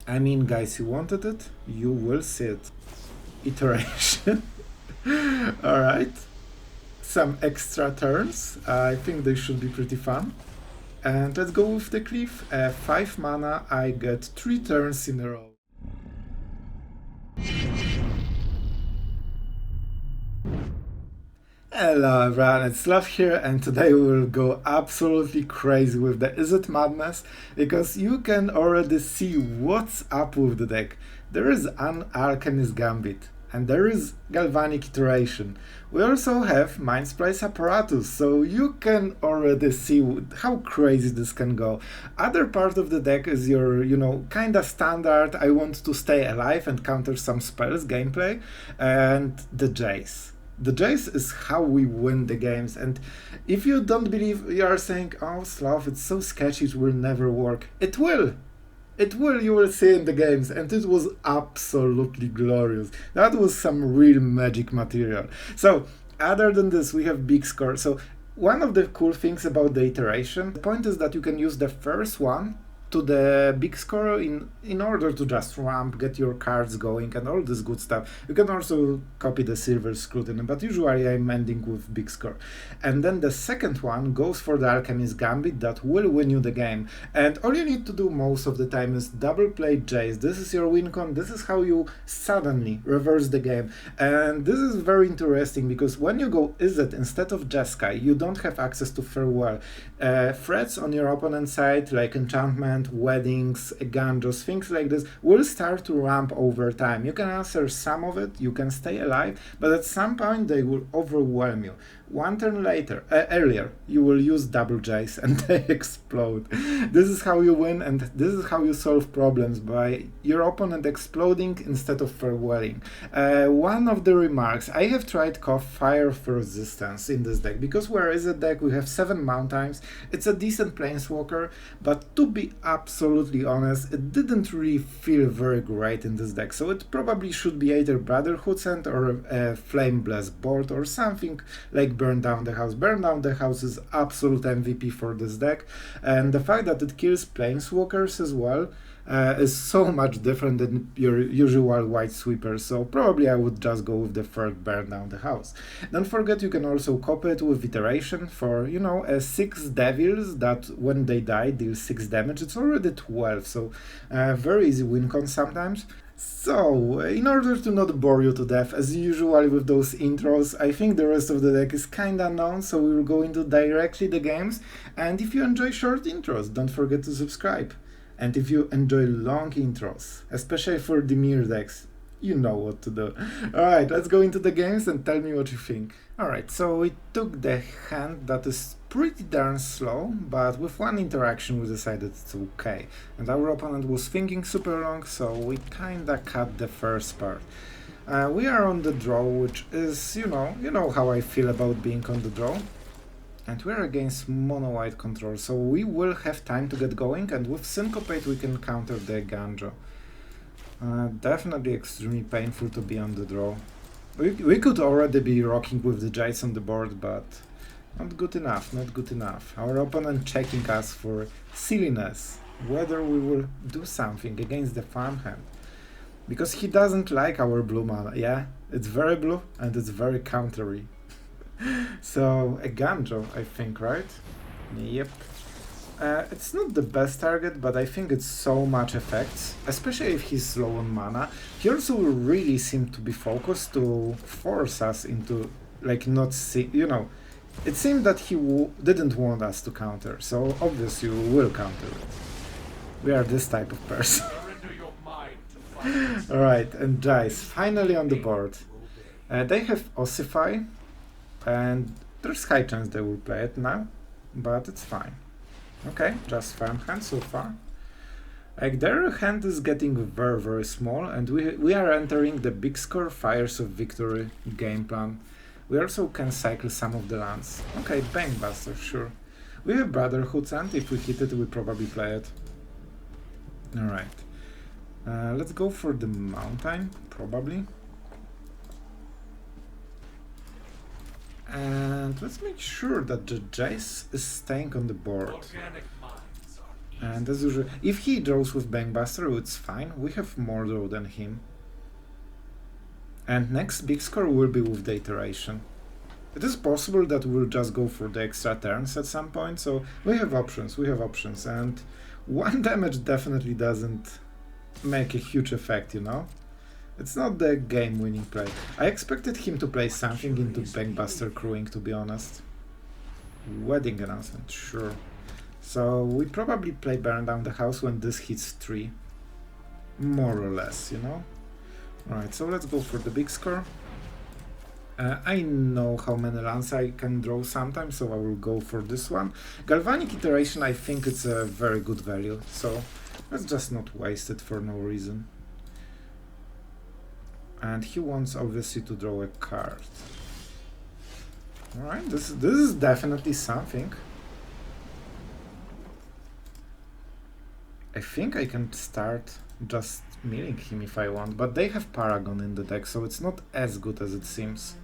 I mean, guys, you wanted it, you will see it. Iteration. Alright. Some extra turns. I think they should be pretty fun. And let's go with the cliff. 5 mana, I get 3 turns in a row. Hello everyone, it's Sloth here, and today we will go absolutely crazy with the Izzet madness, because you can already see what's up with the deck. There is an Alchemist Gambit, and there is Galvanic Iteration. We also have Mindsplice Apparatus, so you can already see how crazy this can go. Other part of the deck is your, kinda standard, I want to stay alive and counter some spells gameplay, and the Jace. The Jace is how we win the games, and if you don't believe, you are saying, oh Sloth, it's so sketchy, it will never work. It will! It will, you will see in the games, and it was absolutely glorious. That was some real magic material. So, other than this, we have big score. So, one of the cool things about the iteration, the point is that you can use the first one to the big score in order to just ramp, get your cards going and all this good stuff. You can also copy the Silver Scrutiny, but usually I'm ending with big score. And then the second one goes for the Alchemist Gambit that will win you the game. And all you need to do most of the time is double play Jace. This is your WINCON, this is how you suddenly reverse the game. And this is very interesting because when you go Izzet instead of Jeskai, you don't have access to Farewell. Threats on your opponent's side, like enchantment, weddings, ganjos, things like this, will start to ramp over time. You can answer some of it, you can stay alive, but at some point they will overwhelm you. One turn later, earlier, you will use double Jace and they explode. This is how you win, and this is how you solve problems, by your opponent exploding instead of farewelling. One of the remarks, I have tried Fire of Resistance in this deck, because where is a deck we have 7 mountains, it's a decent planeswalker, but to be absolutely honest, it didn't really feel very great in this deck, so it probably should be either Brotherhood Sent or a Flame Blast board or something like Burn Down the House. Burn Down the House is absolute MVP for this deck, and the fact that it kills planeswalkers as well is so much different than your usual white sweeper, so probably I would just go with the third Burn Down the House. Don't forget you can also copy it with Iteration for, 6 devils that when they die deal 6 damage. It's already 12, so very easy WINCON sometimes. So, in order to not bore you to death, as usual with those intros, I think the rest of the deck is kinda known, so we will go into directly the games, and if you enjoy short intros, don't forget to subscribe. And if you enjoy long intros, especially for the mirror decks, you know what to do. Alright, let's go into the games and tell me what you think. Alright, so we took the hand that is pretty darn slow, but with one interaction we decided it's okay. And our opponent was thinking super long, so we kinda cut the first part. We are on the draw, which is, you know how I feel about being on the draw. And we're against mono-white control, so we will have time to get going, and with Syncopate we can counter the Ganjo. Definitely extremely painful to be on the draw. We could already be rocking with the Jace on the board, but not good enough, not good enough. Our opponent checking us for silliness, whether we will do something against the farmhand. Because he doesn't like our blue mana, yeah? It's very blue and it's very countery. So, a Ganjo, I think, right? Yep. It's not the best target, but I think it's so much effects, especially if he's low on mana. He also really seemed to be focused to force us into, like, not see, it seemed that he didn't want us to counter, so obviously we will counter it. We are this type of person. Alright, and Jace, finally on the board. They have Ossify, and there's high chance they will play it now, but it's fine. Okay, just farm hand so far. Like, their hand is getting very, very small, and we are entering the big score Fires of Victory game plan. We also can cycle some of the lands. Okay, Banebuster, sure. We have Brotherhood, and if we hit it, we probably play it. Alright. Let's go for the Mountain, probably. And let's make sure that the Jace is staying on the board. And as usual, if he draws with Bankbuster, it's fine. We have more draw than him. And next big score will be with the iteration. It is possible that we'll just go for the extra turns at some point, so we have options, and 1 damage definitely doesn't make a huge effect, you know? It's not the game-winning play. I expected him to play something into Bankbuster Crewing, to be honest. Wedding announcement, sure. So we probably play Burn Down the House when this hits 3. More or less, you know? Alright, so let's go for the big score. I know how many lands I can draw sometimes, so I will go for this one. Galvanic Iteration, I think it's a very good value, so let's just not waste it for no reason. And he wants obviously to draw a card. Alright, this is definitely something. I think I can start just milling him if I want, but they have Paragon in the deck, so it's not as good as it seems.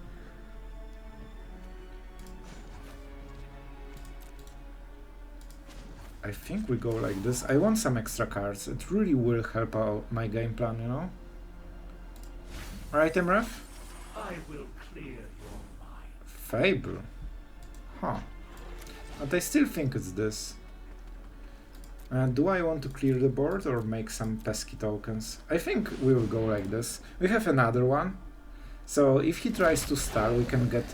I think we go like this. I want some extra cards. It really will help out my game plan, you know? Alright, MRF? I will clear your mind. Fable. Huh. But I still think it's this. Do I want to clear the board or make some pesky tokens? I think we will go like this. We have another one. So if he tries to stall, we can get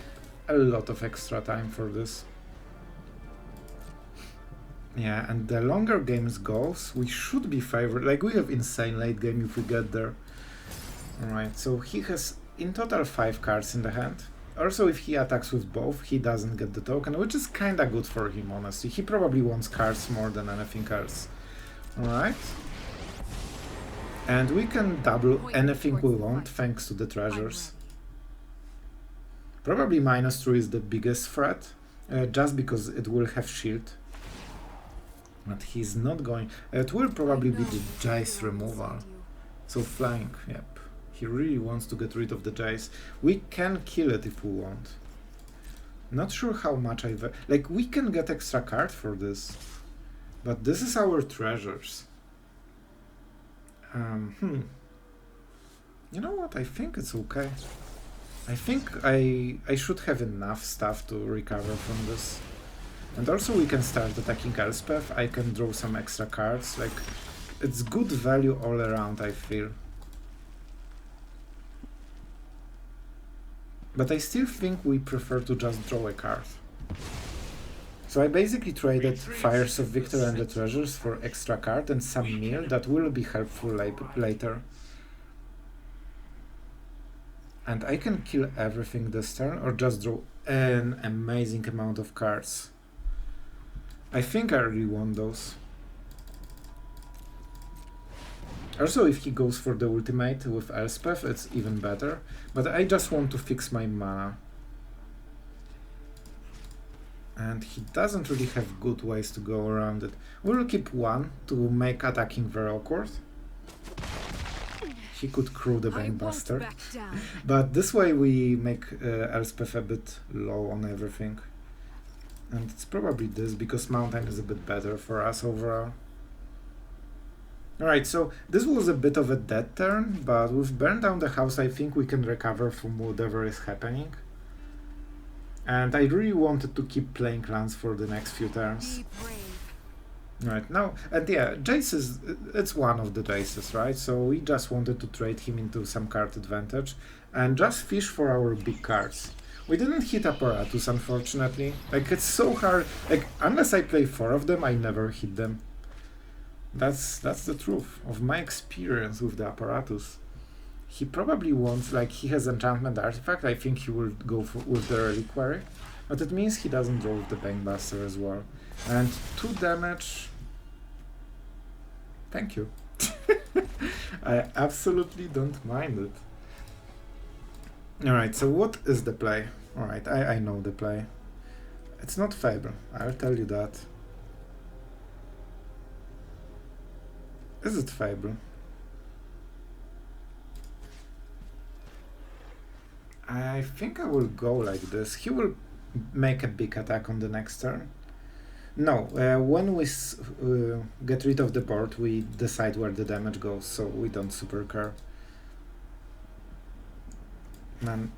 a lot of extra time for this. Yeah, and the longer games goes, we should be favored. Like, we have insane late game if we get there. Alright, so he has in total 5 cards in the hand. Also, if he attacks with both, he doesn't get the token, which is kinda good for him, honestly. He probably wants cards more than anything else. Alright. And we can double anything we want thanks to the treasures. Probably -3 is the biggest threat, just because it will have shield. But he's not going... It will probably be the Jace removal. So flying, yep. He really wants to get rid of the Jace. We can kill it if we want. Not sure how much like, we can get extra card for this. But this is our treasures. You know what? I think it's okay. I think I should have enough stuff to recover from this. And also we can start attacking Elspeth. I can draw some extra cards. Like, it's good value all around, I feel. But I still think we prefer to just draw a card. So I basically traded Fires of Victor and the treasures for extra card and some meal that will be helpful later. And I can kill everything this turn or just draw an amazing amount of cards. I think I really want those. Also, if he goes for the ultimate with Elspeth, it's even better. But I just want to fix my mana. And he doesn't really have good ways to go around it. We'll keep 1 to make attacking very awkward. He could crew the Bankbuster. But this way we make Elspeth a bit low on everything. And it's probably this, because Mountain is a bit better for us overall. Alright, so this was a bit of a dead turn, but with Burn Down the House I think we can recover from whatever is happening. And I really wanted to keep playing lands for the next few turns. Right, now, and yeah, Jace it's one of the Jaces, right? So we just wanted to trade him into some card advantage and just fish for our big cards. We didn't hit Apparatus, unfortunately. Like, it's so hard. Like, unless I play 4 of them, I never hit them. That's the truth of my experience with the Apparatus. He probably wants, like, he has Enchantment Artifact. I think he will go with the Reliquary. But it means he doesn't draw with the Bankbuster as well. And 2 damage... Thank you. I absolutely don't mind it. Alright, so what is the play? Alright, I know the play. It's not Fable, I'll tell you that. Is it Fable? I think I will go like this. He will make a big attack on the next turn. No, when we get rid of the board, we decide where the damage goes, so we don't super care. Man,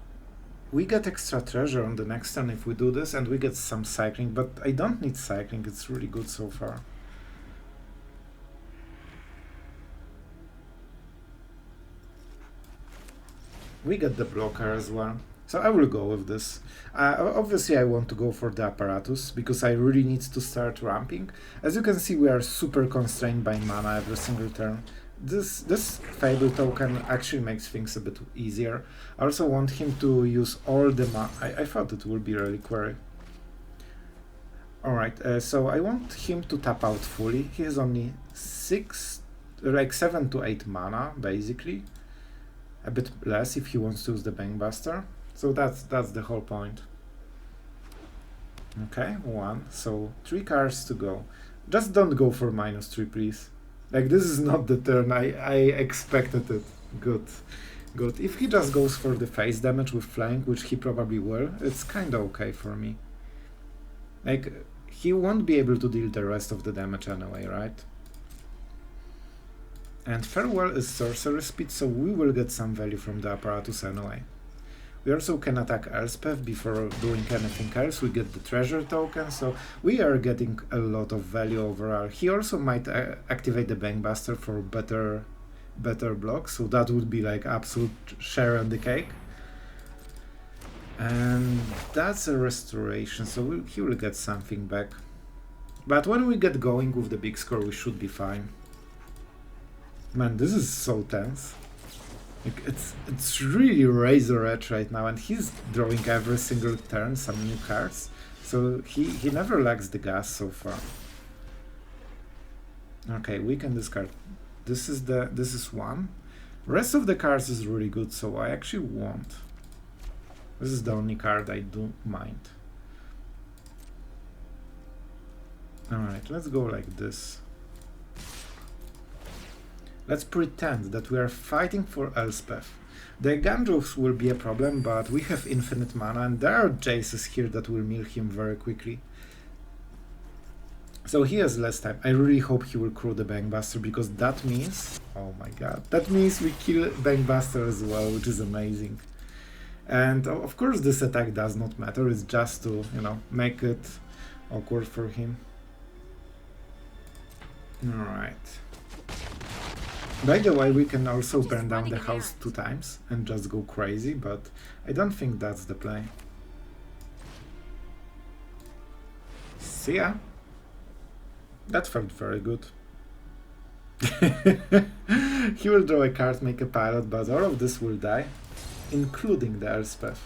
we get extra treasure on the next turn if we do this, and we get some cycling, but I don't need cycling, it's really good so far. We get the blocker as well, so I will go with this. Obviously I want to go for the apparatus, because I really need to start ramping. As you can see, we are super constrained by mana every single turn. This Fable token actually makes things a bit easier. I also want him to use all the mana. I thought it would be reliquary. Alright, so I want him to tap out fully. He has only 7 to 8 mana, basically. A bit less if he wants to use the Bankbuster. So that's the whole point. Okay, 1. So 3 cards to go. Just don't go for -3, please. Like, this is not the turn I expected it. Good. Good. If he just goes for the face damage with flank, which he probably will, it's kinda okay for me. Like, he won't be able to deal the rest of the damage anyway, right? And Farewell is sorcery speed, so we will get some value from the apparatus anyway. We also can attack Elspeth before doing anything else. We get the treasure token, so we are getting a lot of value overall. He also might activate the Bankbuster for better blocks, so that would be like absolute share on the cake. And that's a restoration, so he will get something back. But when we get going with the big score, we should be fine. Man, this is so tense. Like, it's really razor edge right now, and he's drawing every single turn some new cards, so he never lacks the gas so far. Okay, we can discard. This is 1. Rest of the cards is really good, so I actually want. This is the only card I don't mind. Alright, let's go like this. Let's pretend that we are fighting for Elspeth. The Gandalfs will be a problem, but we have infinite mana, and there are Jaces here that will mill him very quickly. So he has less time. I really hope he will crew the Bankbuster, because that means... Oh my god. That means we kill Bankbuster as well, which is amazing. And of course this attack does not matter, it's just to, you know, make it awkward for him. Alright. By the way, we can also burn down the house 2 times and just go crazy, but I don't think that's the play. See ya! That felt very good. He will draw a card, make a pilot, but all of this will die, including the Elspeth.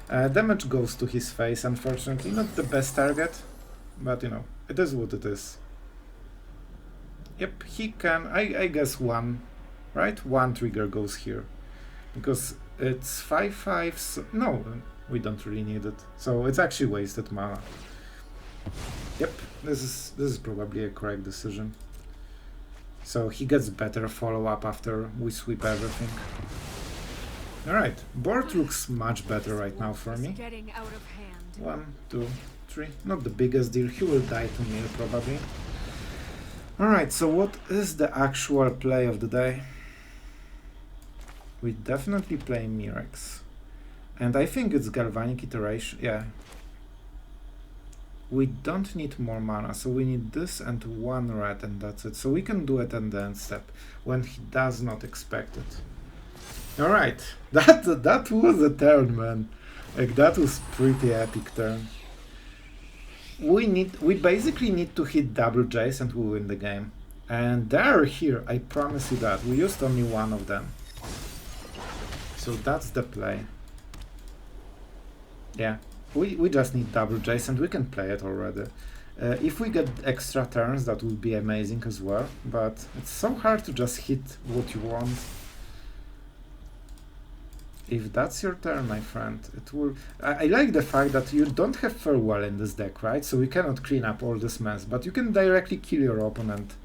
Damage goes to his face, unfortunately. Not the best target, but you know, it is what it is. Yep, he can, I guess 1, right? 1 trigger goes here. Because it's 5/5, so no, we don't really need it. So it's actually wasted mana. Yep, this is probably a correct decision. So he gets better follow-up after we sweep everything. Alright, board looks much better right now for me. 1, 2, 3, not the biggest deal. He will die to mill probably. Alright, so what is the actual play of the day? We definitely play Mirex. And I think it's Galvanic Iteration, yeah. We don't need more mana, so we need this and 1 red and that's it. So we can do it in the end step, when he does not expect it. Alright, that was a turn, man. Like, that was pretty epic turn. We basically need to hit double Jace and we win the game. And they're here, I promise you that. We used only 1 of them. So that's the play. Yeah, we just need double Jace and we can play it already. If we get extra turns, that would be amazing as well. But it's so hard to just hit what you want. If that's your turn, my friend, it will... I like the fact that you don't have Farewell in this deck, right? So we cannot clean up all this mess, but you can directly kill your opponent.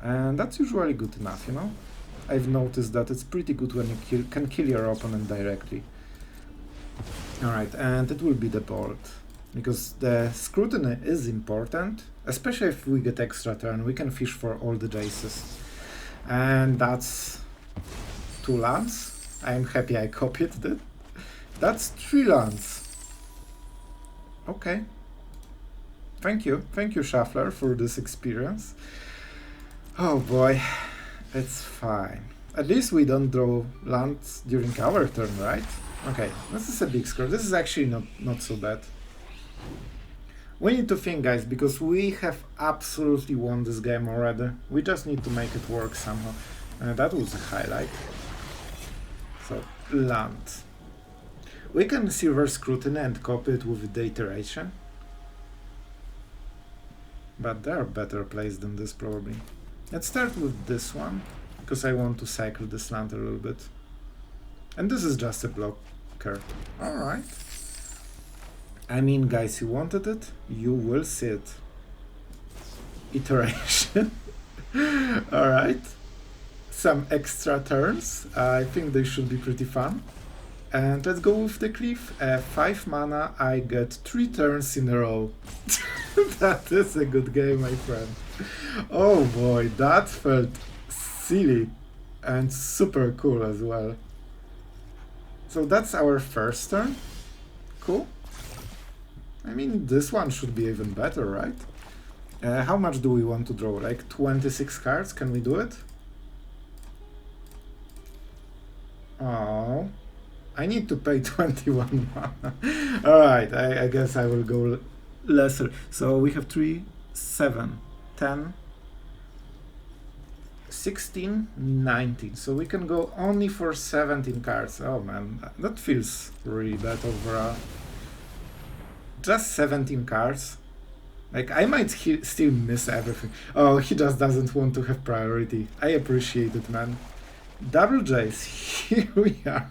And that's usually good enough, you know? I've noticed that it's pretty good when you can kill your opponent directly. Alright, and it will be the board. Because the scrutiny is important, Especially if we get extra turn, we can fish for all the Jaces. And that's 2 lands. I'm happy I copied that. That's 3 lands. Okay. Thank you, Shuffler, for this experience. Oh boy, it's fine. At least we don't draw lands during our turn, right? Okay, this is a big score. This is actually not so bad. We need to think, guys, because we have absolutely won this game already. We just need to make it work somehow. That was a highlight. So, land. We can Silver Scrutiny and copy it with the iteration. But there are better plays than this, probably. Let's start with this one, because I want to cycle this land a little bit. And this is just a blocker. Alright. I mean, guys, you wanted it, you will see it. Iteration. Alright. Some extra turns. I think they should be pretty fun. And let's go with the cliff. 5 mana, I get 3 turns in a row. That is a good game, my friend. Oh boy, that felt silly and super cool as well. So that's our first turn. Cool. I mean, this one should be even better, right? How much do we want to draw? Like 26 cards? Can we do it? Oh, I need to pay 21 mana. Alright, I guess I will go lesser. So we have 3, 7, 10, 16, 19. So we can go only for 17 cards. Oh man, that feels really bad overall. Just 17 cards. Like, I might still miss everything. Oh, he just doesn't want to have priority. I appreciate it, man. Double Jace, here we are.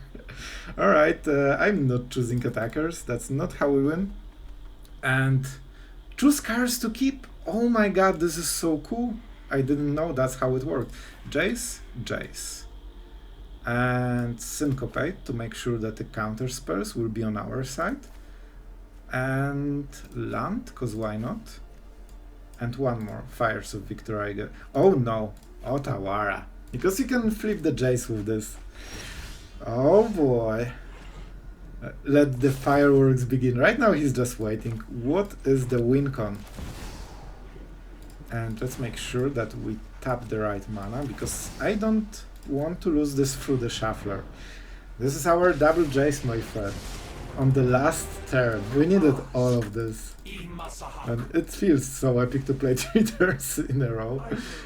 Alright, I'm not choosing attackers. That's not how we win. And choose cards to keep. Oh my god, this is so cool. I didn't know that's how it worked. Jace, Jace. And Syncopate to make sure that the counterspells will be on our side. And land, because why not? And one more, Fires of Victor. Oh no, Otawara. Because you can flip the Jace with this. Oh boy. Let the fireworks begin. Right now he's just waiting. What is the WINCON? And let's make sure that we tap the right mana, because I don't want to lose this through the Shuffler. This is our double Jace, my friend. On the last turn, we needed all of this. And it feels so epic to play 3 turns in a row.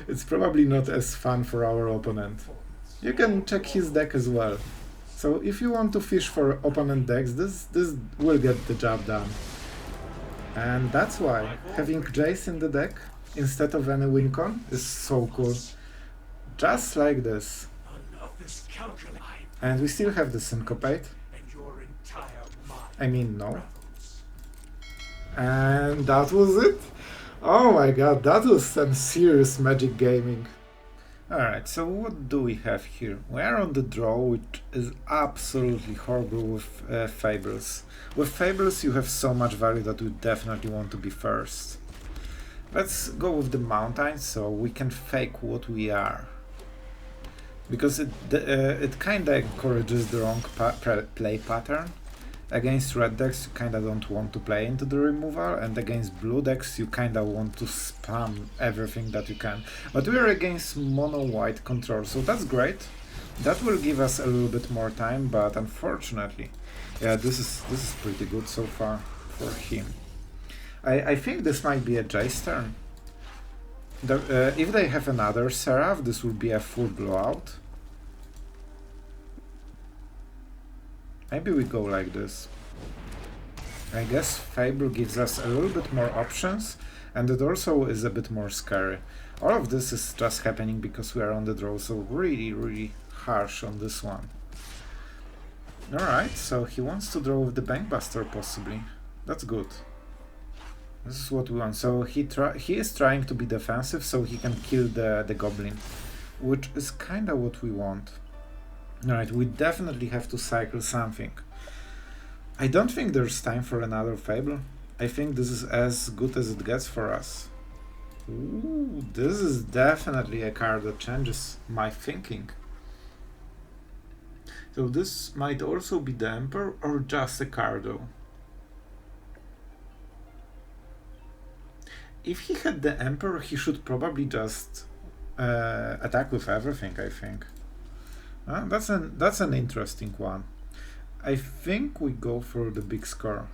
It's probably not as fun for our opponent. You can check his deck as well. So if you want to fish for opponent decks, this will get the job done. And that's why having Jace in the deck instead of any WINCON is so cool. Just like this. And we still have the Syncopate. I mean, no. And that was it. Oh my god, that was some serious Magic gaming. Alright, so what do we have here? We are on the draw, which is absolutely horrible with Fables. With Fables you have so much value that we definitely want to be first. Let's go with the Mountains, so we can fake what we are. Because it kinda encourages the wrong play pattern. Against red decks, you kinda don't want to play into the removal, and against blue decks, you kinda want to spam everything that you can. But we're against mono-white control, so that's great. That will give us a little bit more time, but unfortunately, yeah, this is pretty good so far for him. I think this might be a Jace turn. If they have another Seraph, this will be a full blowout. Maybe we go like this. I guess Fable gives us a little bit more options, and it also is a bit more scary. All of this is just happening because we are on the draw, so really harsh on this one. Alright, so he wants to draw with the Bankbuster possibly. That's good. This is what we want. So he is trying to be defensive so he can kill the Goblin, which is kinda what we want. Alright, we definitely have to cycle something. I don't think there's time for another Fable. I think this is as good as it gets for us. Ooh, this is definitely a card that changes my thinking. So this might also be the Emperor or just a card though. If he had the Emperor, he should probably just attack with everything, I think. That's an interesting one. I think we go for the big score.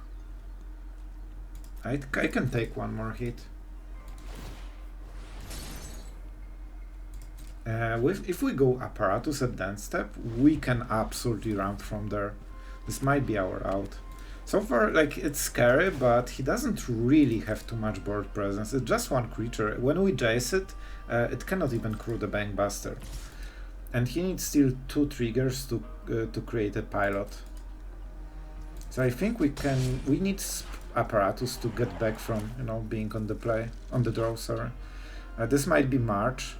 I can take one more hit. If we go Apparatus at dance step, we can absolutely run from there. This might be our out. So far, like, it's scary, but he doesn't really have too much board presence. It's just one creature. When we Jace it, it cannot even crew the Bankbuster. And he needs still 2 triggers to create a pilot. So I think we need Apparatus to get back from, you know, being on the draw, sorry. This might be March.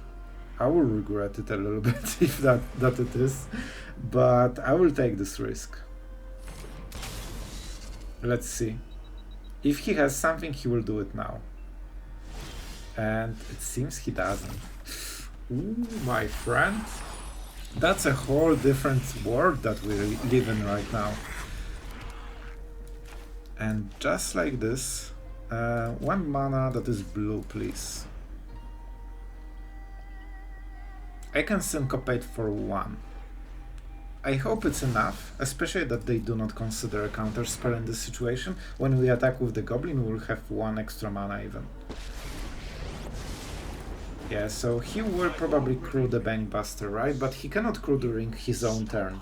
I will regret it a little bit if that it is, but I will take this risk. Let's see. If he has something, he will do it now. And it seems he doesn't. Ooh, my friend. That's a whole different world that we live in right now. And just like this, 1 mana that is blue, please. I can Syncopate for 1. I hope it's enough, especially that they do not consider a counterspell in this situation. When we attack with the Goblin, we'll have 1 extra mana even. Yeah, so he will probably crew the Bankbuster, right? But he cannot crew during his own turn.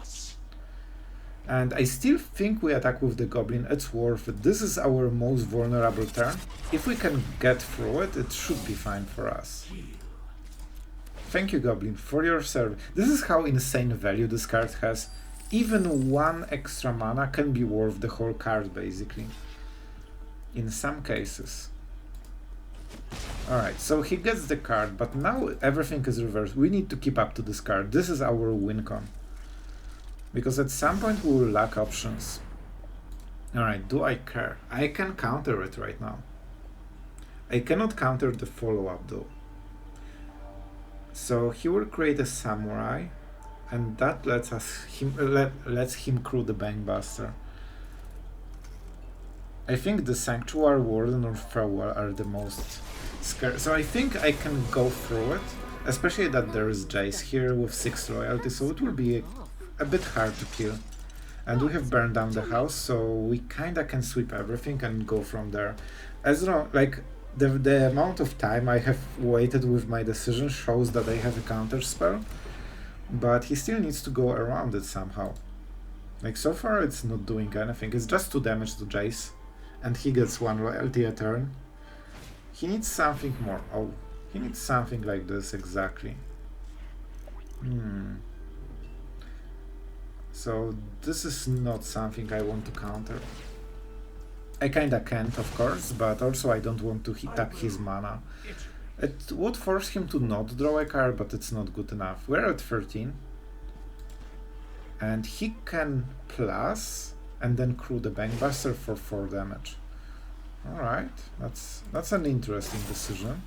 And I still think we attack with the Goblin, it's worth it. This is our most vulnerable turn. If we can get through it, it should be fine for us. Thank you, Goblin, for your service. This is how insane value this card has. Even 1 extra mana can be worth the whole card, basically. In some cases. Alright, so he gets the card, but now everything is reversed. We need to keep up to this card. This is our WINCON. Because at some point we will lack options. Alright, do I care? I can counter it right now. I cannot counter the follow-up though. So he will create a Samurai, and that lets him crew the Bankbuster. I think the Sanctuary Warden or Farewell are the most scary. So I think I can go through it, especially that there is Jace here with 6 loyalty, so it will be a bit hard to kill. And we have burned down the house, so we kinda can sweep everything and go from there. As long, like, the amount of time I have waited with my decision shows that I have a counterspell, but he still needs to go around it somehow. Like, so far it's not doing anything, it's just 2 damage to Jace, and he gets 1 loyalty a turn. He needs something more. Oh, he needs something like this, exactly. So this is not something I want to counter. I kinda can't, of course, but also I don't want to tap his mana. It would force him to not draw a card, but it's not good enough. We're at 13. And he can plus, and then crew the Bankbuster for 4 damage. Alright, that's an interesting decision.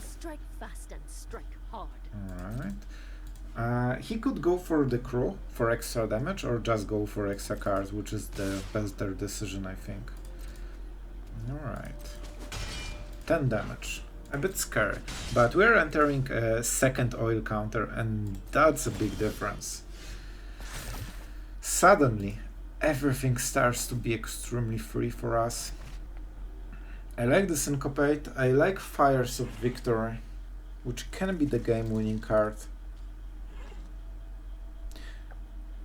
Strike fast and strike hard. Alright. He could go for the crew for extra damage, or just go for extra cards, which is the better decision, I think. Alright. 10 damage. A bit scary. But we're entering a second oil counter, and that's a big difference. Suddenly, everything starts to be extremely free for us. I like the Syncopate, I like Fires of Victory, which can be the game-winning card.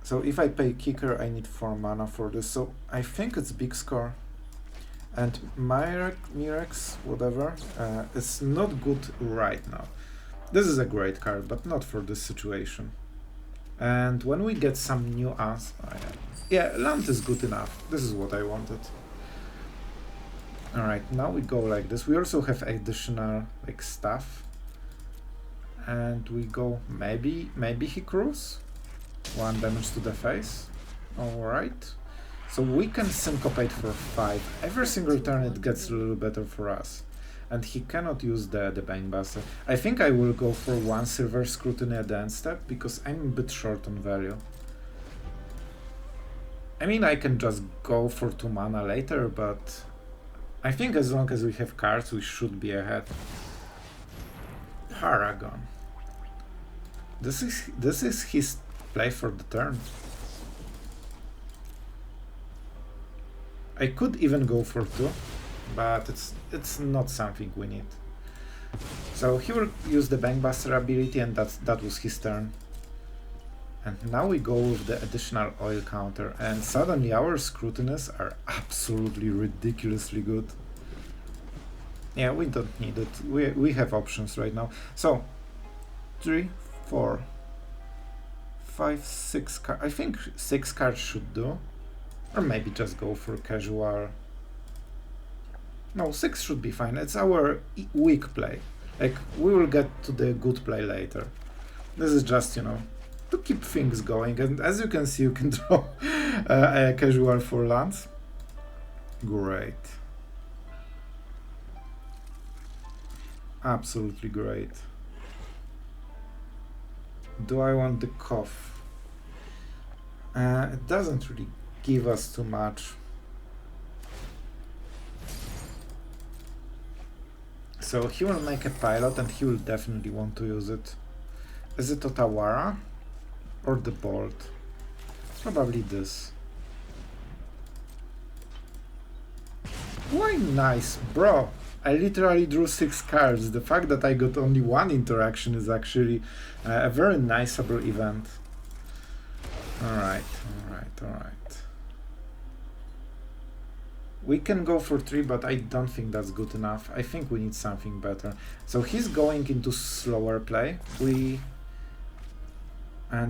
So if I pay Kicker, I need 4 mana for this, so I think it's big score. And Mirex, whatever, is not good right now. This is a great card, but not for this situation. And when we get some new answer, yeah, land is good enough. This is what I wanted. Alright, now we go like this. We also have additional like stuff. And we go, maybe he crews? 1 damage to the face. Alright. So we can Syncopate for 5. Every single turn it gets a little better for us. and he cannot use the Bankbuster. I think I will go for 1 Silver Scrutiny at the end step, because I'm a bit short on value. I mean, I can just go for 2 mana later, but I think as long as we have cards, we should be ahead. Paragon. This is his play for the turn. I could even go for 2, but it's not something we need. So he will use the Bankbuster ability, and that was his turn. And now we go with the additional oil counter, and suddenly our scrutinies are absolutely ridiculously good. Yeah, we don't need it. We have options right now. So 3, 4, 5, 6 cards. I think 6 cards should do. Or maybe just go for casual. No, 6 should be fine. It's our weak play. Like, we will get to the good play later. This is just, you know, to keep things going. And as you can see, you can draw a casual for lands. Great. Absolutely great. Do I want the cough? It doesn't really give us too much. So he will make a pilot, and he will definitely want to use it. Is it Otawara or the bolt? Probably this. Why nice, bro? I literally drew 6 cards. The fact that I got only 1 interaction is actually a very niceable event. Alright. We can go for 3, but I don't think that's good enough. I think we need something better. So he's going into slower play. We are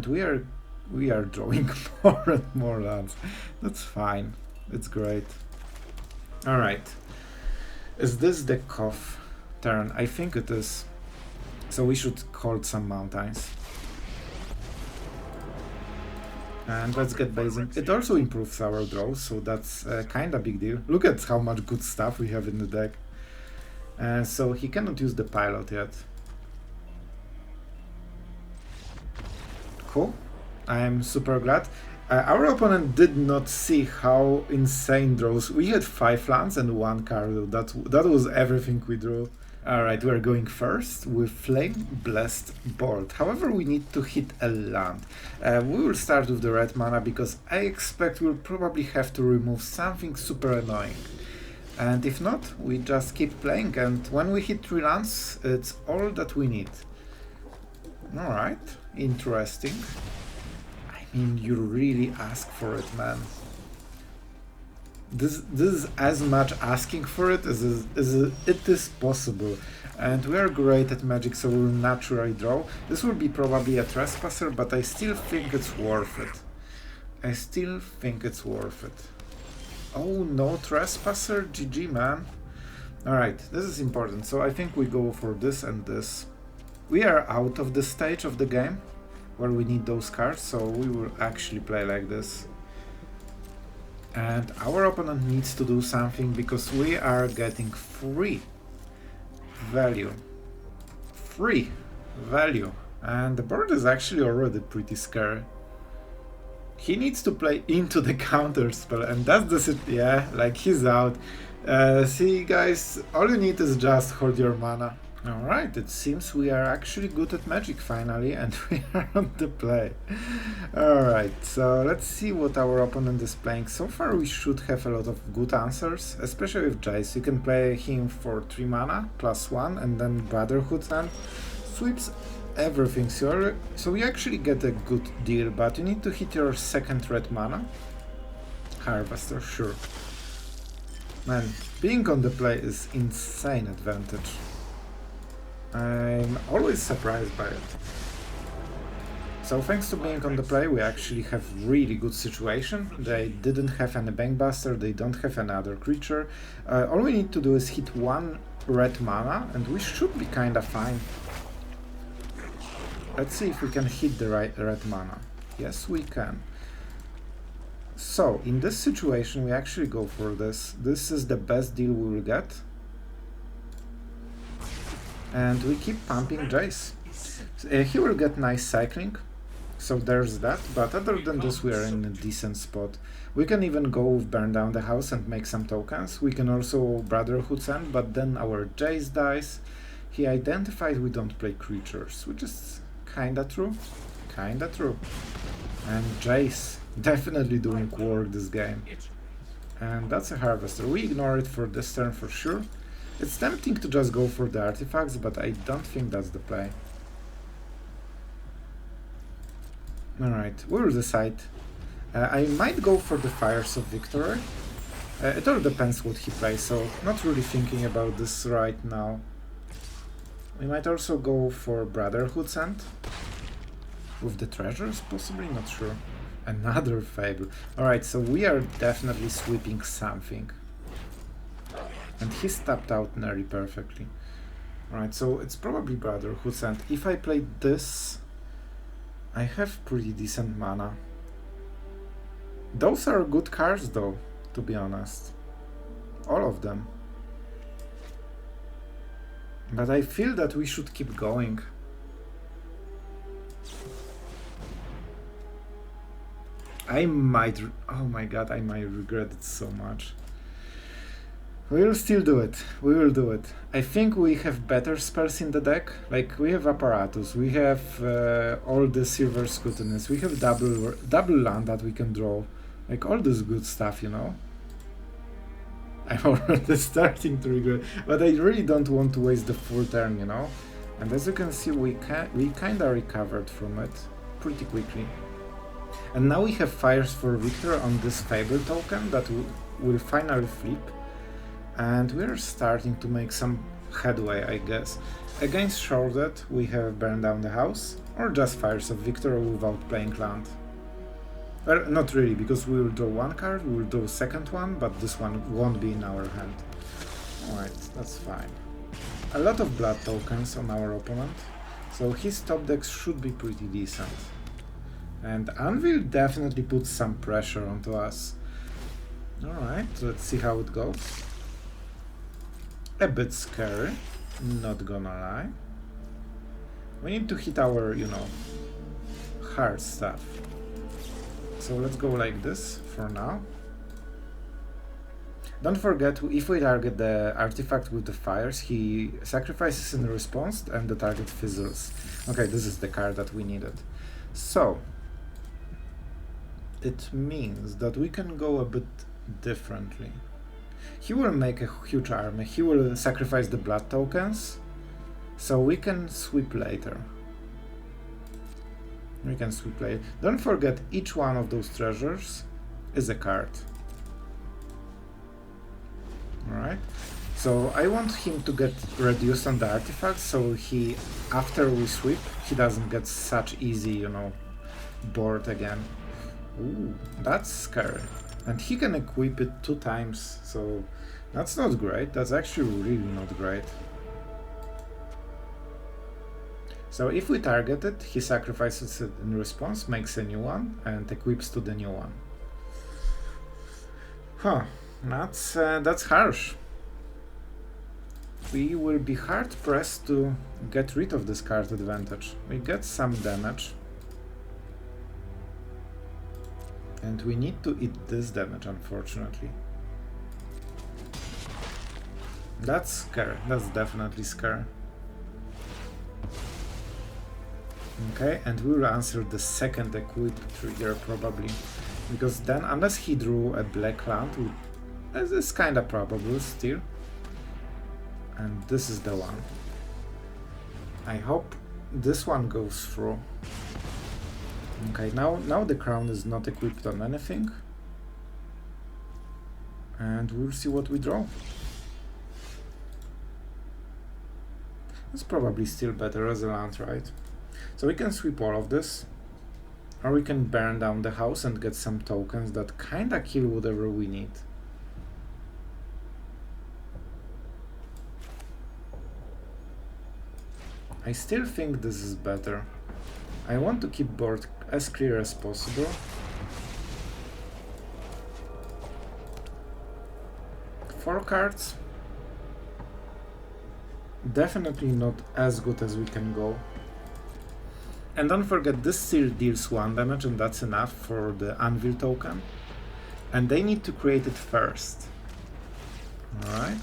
drawing more and more lands. That's fine. It's great. Alright. Is this the cough turn? I think it is. So we should hold some mountains. And let's get basing. It also improves our draws, so that's kinda big deal. Look at how much good stuff we have in the deck. So he cannot use the pilot yet. Cool. I'm super glad. Our opponent did not see how insane draws. We had 5 lands and 1 card. That was everything we drew. Alright, we're going first with Flame Blessed Bolt. However, we need to hit a land. We will start with the red mana, because I expect we'll probably have to remove something super annoying. And if not, we just keep playing, and when we hit 3 lands, it's all that we need. Alright, interesting. I mean, you really ask for it, man. This is as much asking for it as it is possible. And we are great at Magic, so we'll naturally draw. This will be probably a Trespasser, but I still think it's worth it. Oh, no Trespasser? GG, man. Alright, this is important. So I think we go for this and this. We are out of the stage of the game where we need those cards, so we will actually play like this. And our opponent needs to do something, because we are getting free value. And the board is actually already pretty scary. He needs to play into the counterspell, and that's the yeah, like he's out. See guys, all you need is just hold your mana. Alright, it seems we are actually good at Magic finally, and we are on the play. Alright, so let's see what our opponent is playing. So far we should have a lot of good answers, especially with Jace. You can play him for 3 mana, +1, and then Brotherhood and sweeps everything. So you actually get a good deal, but you need to hit your 2nd red mana. Harvester, sure. Man, being on the play is insane advantage. I'm always surprised by it. So thanks to being on the play, we actually have really good situation. They didn't have any Bankbuster, they don't have any other creature. All we need to do is hit 1 red mana, and we should be kinda fine. Let's see if we can hit the red mana. Yes, we can. So, in this situation, we actually go for this. This is the best deal we will get. And we keep pumping Jace. He will get nice cycling, so there's that, but other than this we are in a decent spot. We can even go with burn down the house and make some tokens. We can also Brotherhood's End, but then our Jace dies. He identified we don't play creatures, which is kinda true. Kinda true. And Jace definitely doing work this game. And that's a Harvester. We ignore it for this turn for sure. It's tempting to just go for the artifacts, but I don't think that's the play. Alright, we'll decide. I might go for the Fires of Victory. It all depends what he plays, so not really thinking about this right now. We might also go for Brotherhood's End. With the treasures, possibly? Not sure. Another Fable. Alright, so we are definitely sweeping something. And he's tapped out Neri perfectly. Alright, so it's probably Brotherhood's End. If I play this, I have pretty decent mana. Those are good cards though, to be honest. All of them. But I feel that we should keep going. I might... oh my god, I might regret it so much. We will still do it. We will do it. I think we have better spells in the deck. Like, we have Apparatus, we have all the Silver Scrutinies, we have double land that we can draw. Like, all this good stuff, you know? I'm already starting to regret, but I really don't want to waste the full turn, you know? And as you can see, we kinda recovered from it pretty quickly. And now we have Fires for Victor on this Fable token that will finally flip. And we're starting to make some headway, I guess. Against Shrouded, we have Burn Down the House, or just Fires of Victor without playing land. Well, not really, because we will draw one card, we will draw a second one, but this one won't be in our hand. Alright, that's fine. A lot of blood tokens on our opponent, so his top decks should be pretty decent. And Anvil definitely puts some pressure onto us. Alright, let's see how it goes. A bit scary, not gonna lie. We need to hit our, you know, hard stuff. So let's go like this for now. Don't forget, if we target the artifact with the fires, he sacrifices in response and the target fizzles. Okay, this is the card that we needed. So, it means that we can go a bit differently. He will make a huge army, he will sacrifice the blood tokens, so we can sweep later. We can sweep later. Don't forget, each one of those treasures is a card. Alright, so I want him to get reduced on the artifacts, so he, after we sweep, he doesn't get such easy, you know, board again. Ooh, that's scary. And he can equip it 2 times, so that's not great. That's actually really not great. So if we target it, he sacrifices it in response, makes a new one, and equips to the new one. Huh, that's harsh. We will be hard pressed to get rid of this card advantage. We get some damage. And we need to eat this damage, unfortunately. That's scary. That's definitely scary. Okay, and we will answer the second equip trigger probably. Because then, unless he drew a black land, this is kinda probable still. And this is the one. I hope this one goes through. Okay, now the crown is not equipped on anything. And we'll see what we draw. It's probably still better as a land, right? So we can sweep all of this. Or we can burn down the house and get some tokens that kinda kill whatever we need. I still think this is better. I want to keep board as clear as possible. Four cards. Definitely not as good as we can go. And don't forget, this seal deals 1 damage, and that's enough for the Anvil token. And they need to create it first. Alright.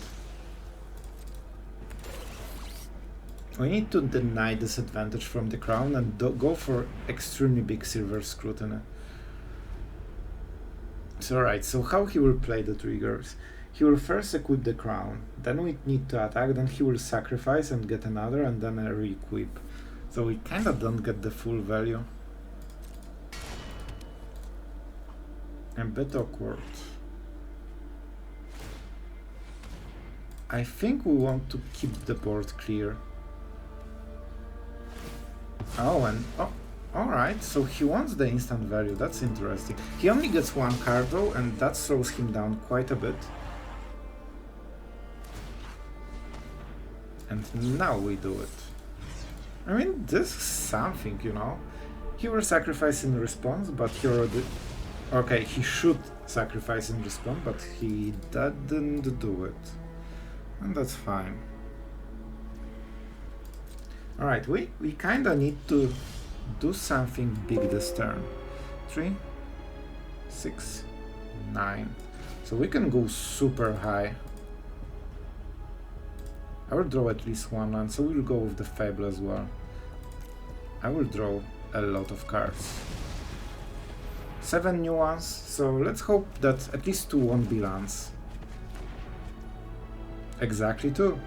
We need to deny disadvantage from the crown and go for extremely big Silver Scrutiny. So alright, so how he will play the triggers? He will first equip the crown, then we need to attack, then he will sacrifice and get another, and then a re-equip. So we kinda don't get the full value. A bit awkward. I think we want to keep the board clear. Oh, and alright, so he wants the instant value, that's interesting. He only gets 1 card though, and that slows him down quite a bit. And now we do it. I mean, this is something, you know. He will sacrifice in response, but he already... Okay, he should sacrifice in response, but he didn't do it. And that's fine. Alright, we kinda need to do something big this turn. 3, 6, 9. So we can go super high. I will draw at least 1 land, so we'll go with the Fable as well. I will draw a lot of cards. 7 new ones, so let's hope that at least 2 won't be lands. Exactly 2.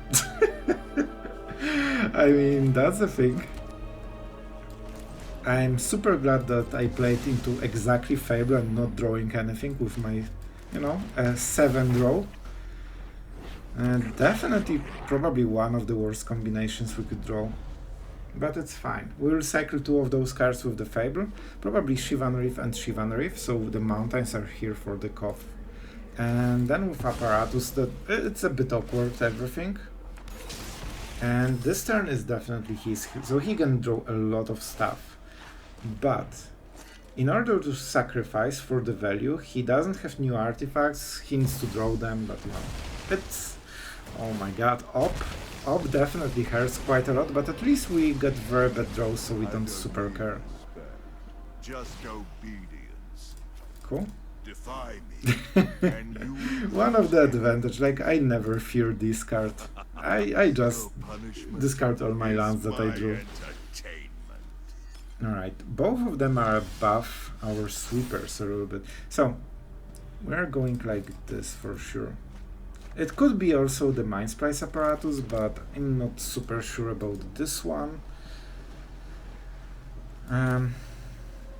I mean, that's the thing. I'm super glad that I played into exactly Fable and not drawing anything with my, you know, 7 draw. And definitely probably one of the worst combinations we could draw. But it's fine. We'll cycle 2 of those cards with the Fable, probably Shivan Reef and Shivan Reef, so the mountains are here for the cough. And then with Apparatus, it's a bit awkward, everything. And this turn is definitely his, so he can draw a lot of stuff. But in order to sacrifice for the value, he doesn't have new artifacts, he needs to draw them, but you know, it's... Oh my god, Op definitely hurts quite a lot, but at least we get very bad draws, so we don't super care. Just obedience. Cool. Defy me, and you One of the advantage, like I never fear discard. I just discard all my lands that I drew. Alright, both of them are above our sweepers a little bit. So, we're going like this for sure. It could be also the Mindsplice Apparatus, but I'm not super sure about this one.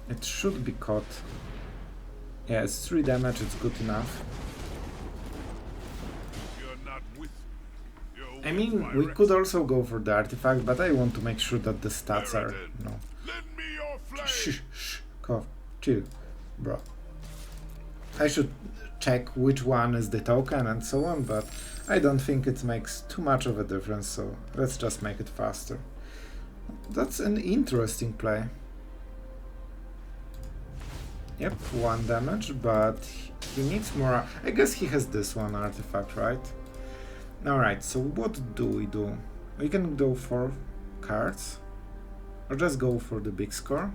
It should be caught. Yeah, it's 3 damage, it's good enough. I mean, we could also go for the artifact, but I want to make sure that the stats are, you know... Shh, cough, chill, bro. I should check which one is the token and so on, but I don't think it makes too much of a difference, so let's just make it faster. That's an interesting play. Yep, 1 damage, but he needs more... I guess he has this one artifact, right? Alright, so what do? We can go for cards, or just go for the big score.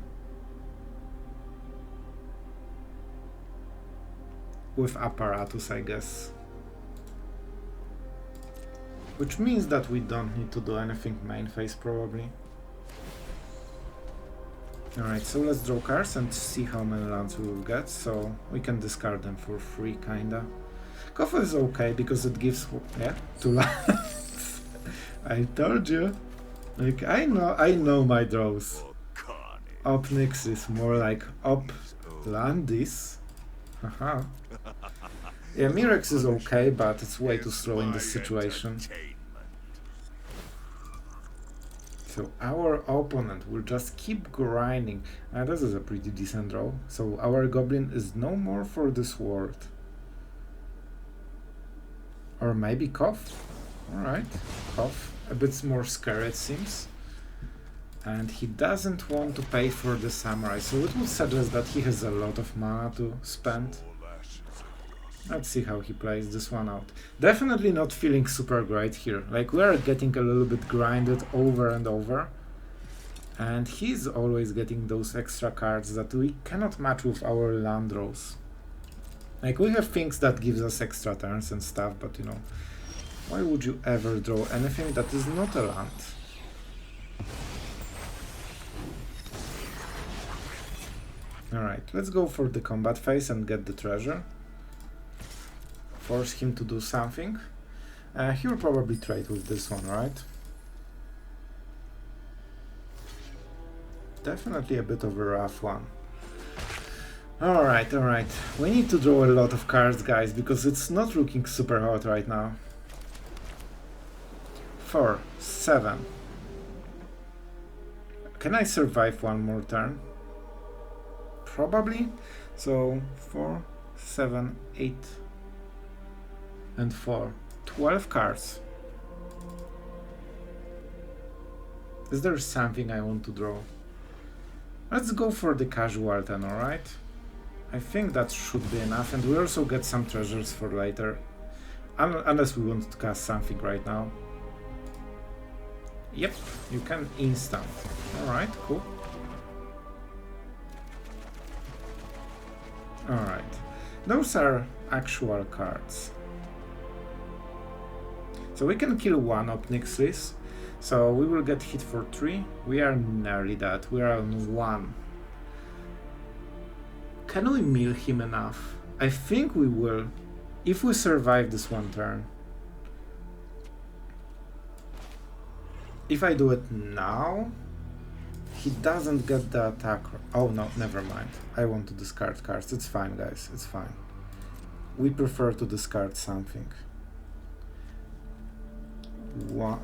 With Apparatus, I guess. Which means that we don't need to do anything main phase, probably. Alright, so let's draw cards and see how many lands we will get, so we can discard them for free, kinda. Cough is okay, because it gives, yeah, 2 lands. I told you. Like, I know my draws. Opnix is more like Op Landis. Haha. Yeah, Mirex is okay, but it's way too slow in this situation. So our opponent will just keep grinding. This is a pretty decent draw. So our goblin is no more for this world. Or maybe Cough. Alright, Cough. A bit more scary, it seems. And he doesn't want to pay for the samurai, so it would suggest that he has a lot of mana to spend. Let's see how he plays this one out. Definitely not feeling super great here. Like, we are getting a little bit grinded over and over. And he's always getting those extra cards that we cannot match with our land draws. Like, we have things that gives us extra turns and stuff, but you know, why would you ever draw anything that is not a land? Alright, let's go for the combat phase and get the treasure. Force him to do something. He will probably trade with this one, right? Definitely a bit of a rough one. Alright, alright. We need to draw a lot of cards, guys, because it's not looking super hot right now. 4, 7. Can I survive one more turn? Probably. So 4, 7, 8, and 4. 12 cards. Is there something I want to draw? Let's go for the casual then, alright? I think that should be enough, and we also get some treasures for later. Unless we want to cast something right now. Yep, you can instant. Alright, cool. Alright, those are actual cards. So we can kill one of Nyxlis. So we will get hit for 3. We are nearly that. We are on 1. Can we mill him enough? I think we will, if we survive this one turn. If I do it now, he doesn't get the attack. Oh no, never mind. I want to discard cards. It's fine, guys. It's fine. We prefer to discard something.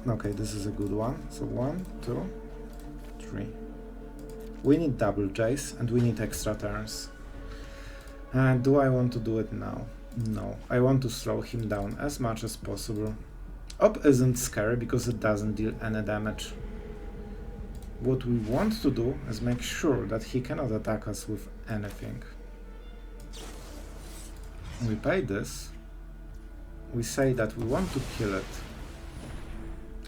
Okay, this is a good one. So 1, 2, 3. We need double Jace and we need extra turns. And do I want to do it now? No. I want to slow him down as much as possible. Up isn't scary because it doesn't deal any damage. What we want to do is make sure that he cannot attack us with anything. We pay this. We say that we want to kill it.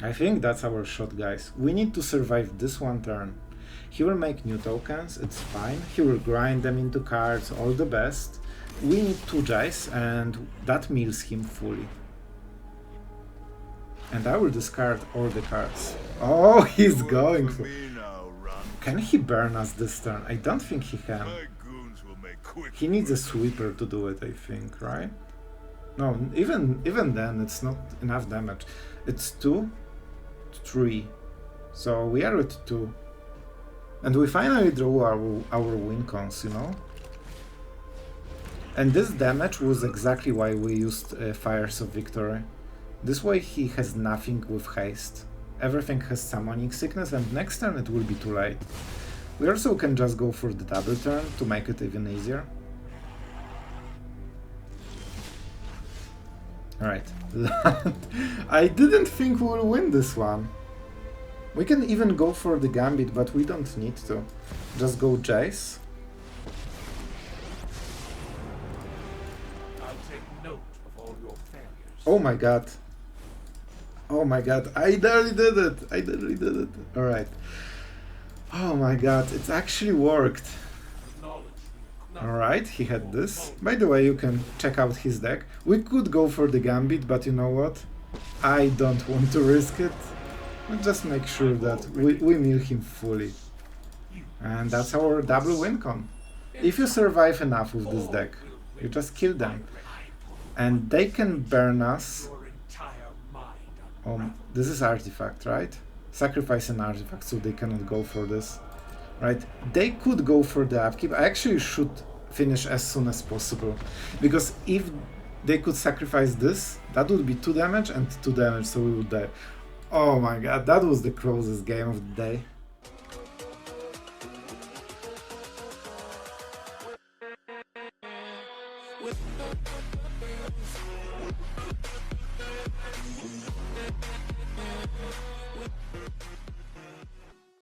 I think that's our shot, guys. We need to survive this one turn. He will make new tokens, it's fine. He will grind them into cards, all the best. We need 2 Jace, and that mills him fully. And I will discard all the cards. Oh, he's going for... Can he burn us this turn? I don't think he can. He needs a sweeper to do it, I think, right? No, even then, it's not enough damage. It's 2, 3. So we are at 2. And we finally draw our WINCONs, you know? And this damage was exactly why we used Fires of Victory. This way he has nothing with haste. Everything has summoning sickness, and next turn it will be too late. We also can just go for the double turn to make it even easier. Alright. I didn't think we will win this one. We can even go for the Gambit, but we don't need to. Just go Jace. I'll take note of all your failures. Oh my god. Oh my god, I nearly did it! I nearly did it. Alright. Oh my god, it actually worked. Alright, he had this. By the way, you can check out his deck. We could go for the Gambit, but you know what? I don't want to risk it. We'll just make sure that we mill him fully. And that's our double WINCON. If you survive enough with this deck, you just kill them. And they can burn us. This is artifact, right? Sacrifice an artifact so they cannot go for this. Right? They could go for the upkeep. I actually should finish as soon as possible. Because if they could sacrifice this, that would be 2 damage and 2 damage, so we would die. Oh my god, that was the closest game of the day.